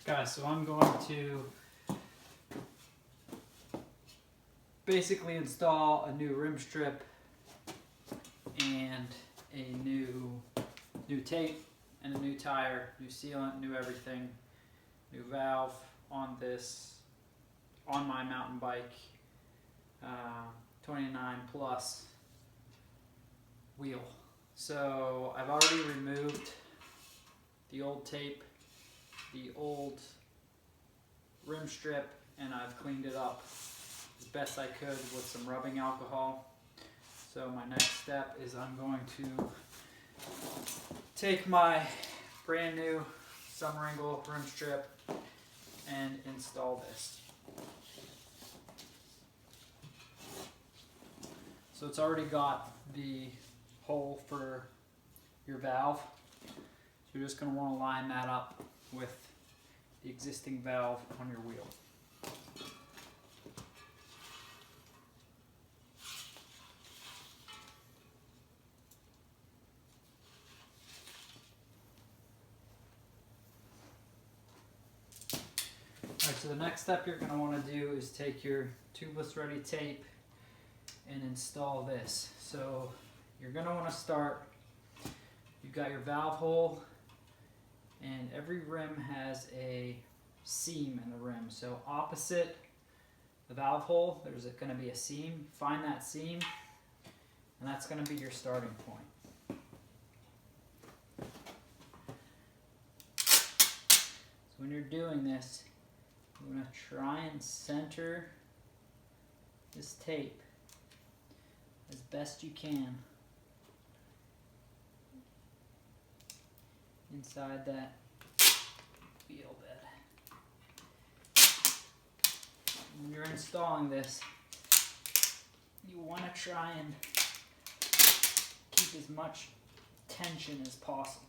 Guys, so I'm going to basically install a new rim strip and a new tape and a new tire, new sealant, new everything, new valve on my mountain bike 29 plus wheel. So I've already removed the old tape, the old rim strip, and I've cleaned it up as best I could with some rubbing alcohol. So my next step is I'm going to take my brand new Summeringel rim strip and install this. So it's already got the hole for your valve. So you're just going to want to line that up with the existing valve on your wheel. Alright, so the next step you're going to want to do is take your tubeless ready tape and install this. So you're going to want to start, you've got your valve hole, and every rim has a seam in the rim. So opposite the valve hole, there's going to be a seam. Find that seam, and that's going to be your starting point. So when you're doing this, you want to try and center this tape as best you can inside that wheel bed. When you're installing this, you want to try and keep as much tension as possible.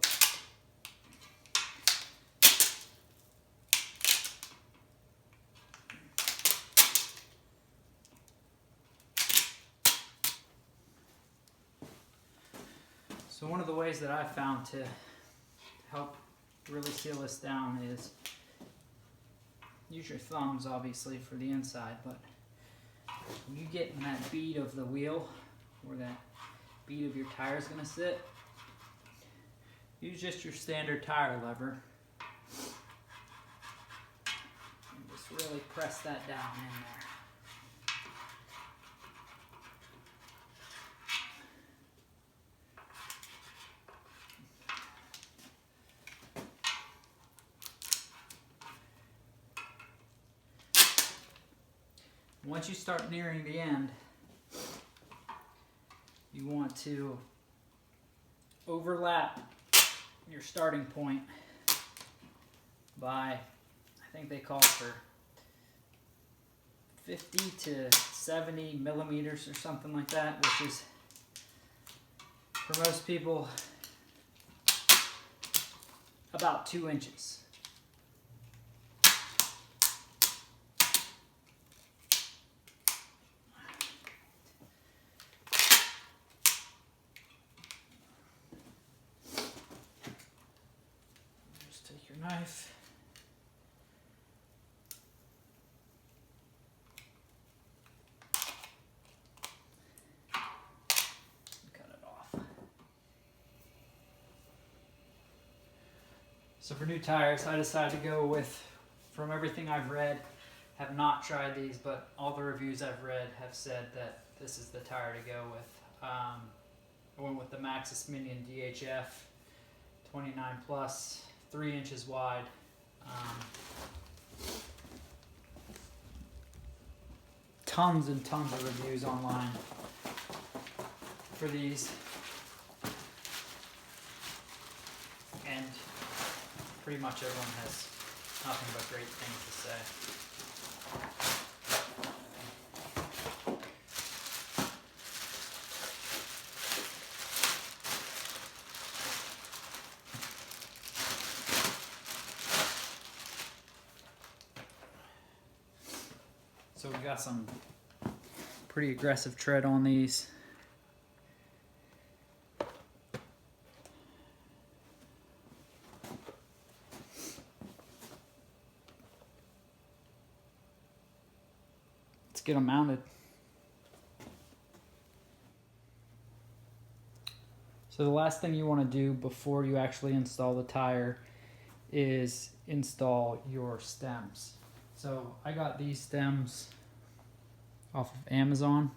So one of the ways that I've found to help really seal this down is use your thumbs, obviously, for the inside, but when you get in that bead of the wheel where that bead of your tire is going to sit, use just your standard tire lever and just really press that down in there. Once you start nearing the end, you want to overlap your starting point by, I think they call for 50 to 70 millimeters or something like that, which is, for most people, about 2 inches. Knife. Cut it off. So for new tires, I decided to go with, from everything I've read, have not tried these, but all the reviews I've read have said that this is the tire to go with. I went with the Maxxis Minion DHF 29 plus. 3 inches wide. Tons and tons of reviews online for these, and pretty much everyone has nothing but great things to say. So we got some pretty aggressive tread on these. get them mounted. So the last thing you want to do before you actually install the tire is install your stems. So I got these stems off of Amazon.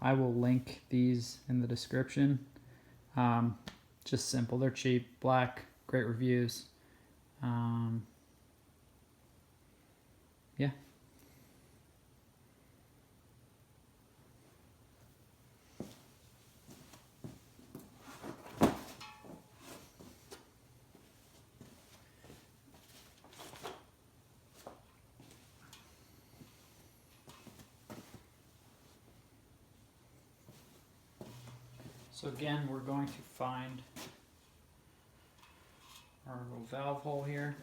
I will link these in the description. Just simple, they're cheap, black, great reviews. Yeah. So again, we're going to find our little valve hole here.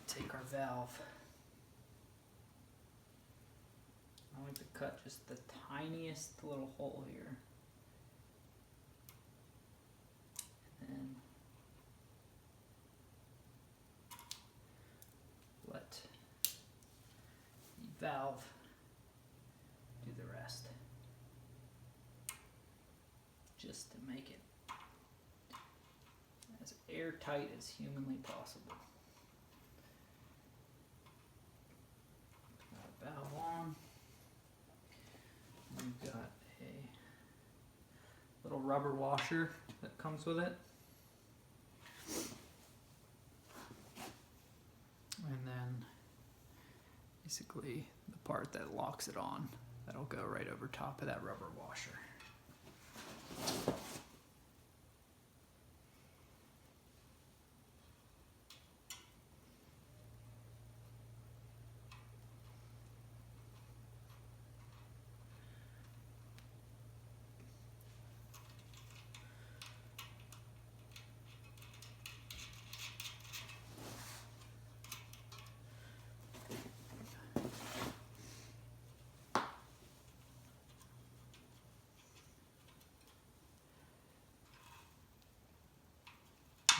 Take our valve. I like to cut just the tiniest little hole here. And then let the valve do the rest. Just to make it as airtight as humanly possible. Got a valve on. We've got a little rubber washer that comes with it. And then basically the part that locks it on, that'll go right over top of that rubber washer.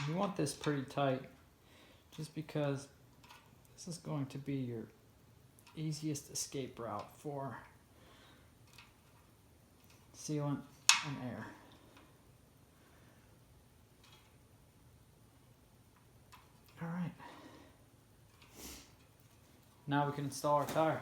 You want this pretty tight just because this is going to be your easiest escape route for sealant and air. All right. Now we can install our tire.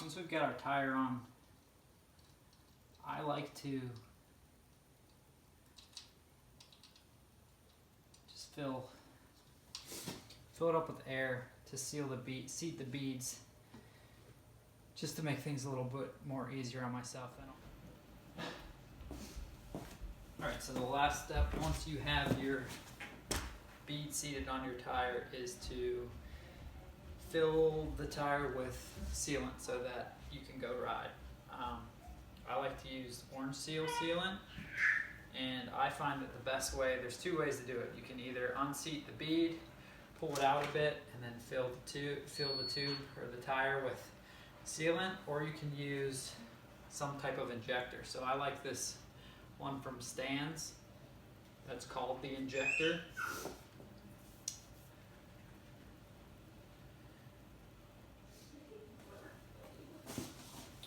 Once we've got our tire on, I like to just fill it up with air to seal the seat the beads, just to make things a little bit more easier on myself. Alright, so the last step, once you have your bead seated on your tire, is to fill the tire with sealant so that you can go ride. I like to use orange seal sealant, and I find that the best way, there's two ways to do it. You can either unseat the bead, pull it out a bit, and then fill the tube or the tire with sealant, or you can use some type of injector. So I like this one from Stan's that's called the injector.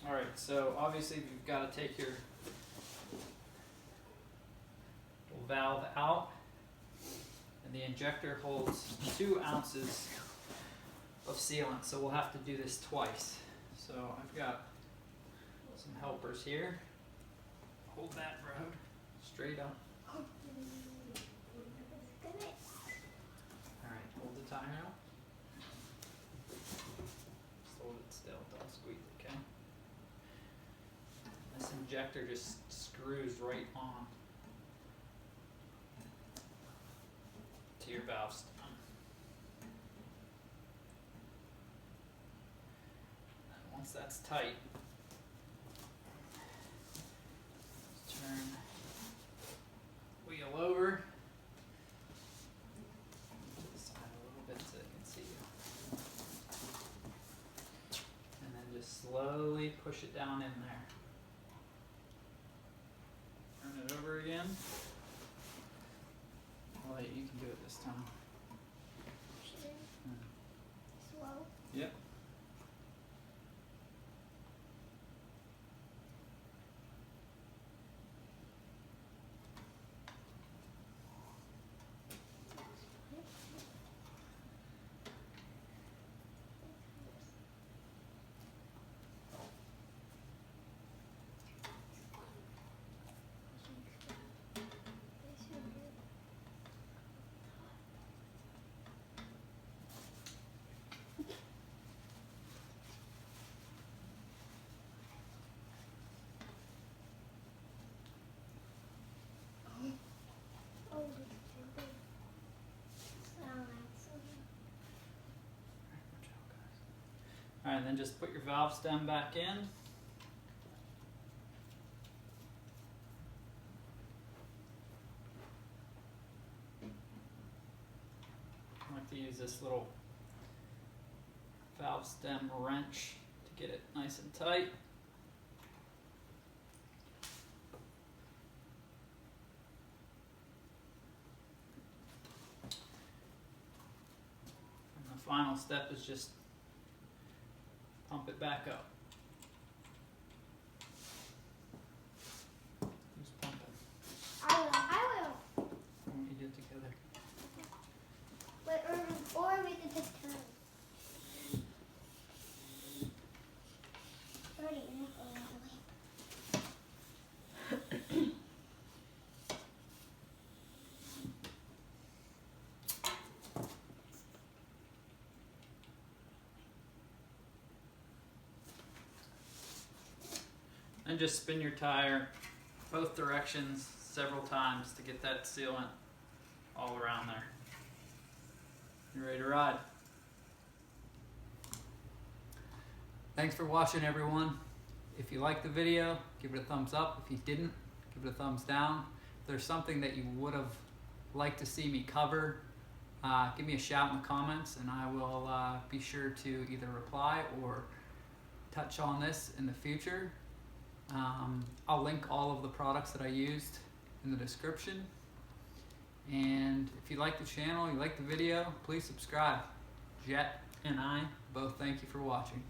Alright, so obviously you've got to take your valve out, and the injector holds 2 ounces of sealant, so we'll have to do this twice. So I've got some helpers here. Hold that road straight up. Alright, hold the tire out. Just hold it still, don't squeeze it, okay? This injector just screws right on to your valve stem. And once that's tight, turn wheel over. slowly push it down in there. Turn it over again. Oh wait, you can do it this time. Slow. Yep. Alright, then just put your valve stem back in. I like to use this little valve stem wrench to get it nice and tight. And the final step is just pump it back up. Who's pumping? I will. Why don't you do it together? But, or we could just turn. Already in And just spin your tire both directions several times to get that sealant all around there. You ready to ride? Thanks for watching, everyone. If you liked the video, give it a thumbs up. If you didn't, give it a thumbs down. If there's something that you would have liked to see me cover, give me a shout in the comments and I will be sure to either reply or touch on this in the future. I'll link all of the products that I used in the description. And if you like the channel, you like the video, please subscribe. Jet and I both thank you for watching.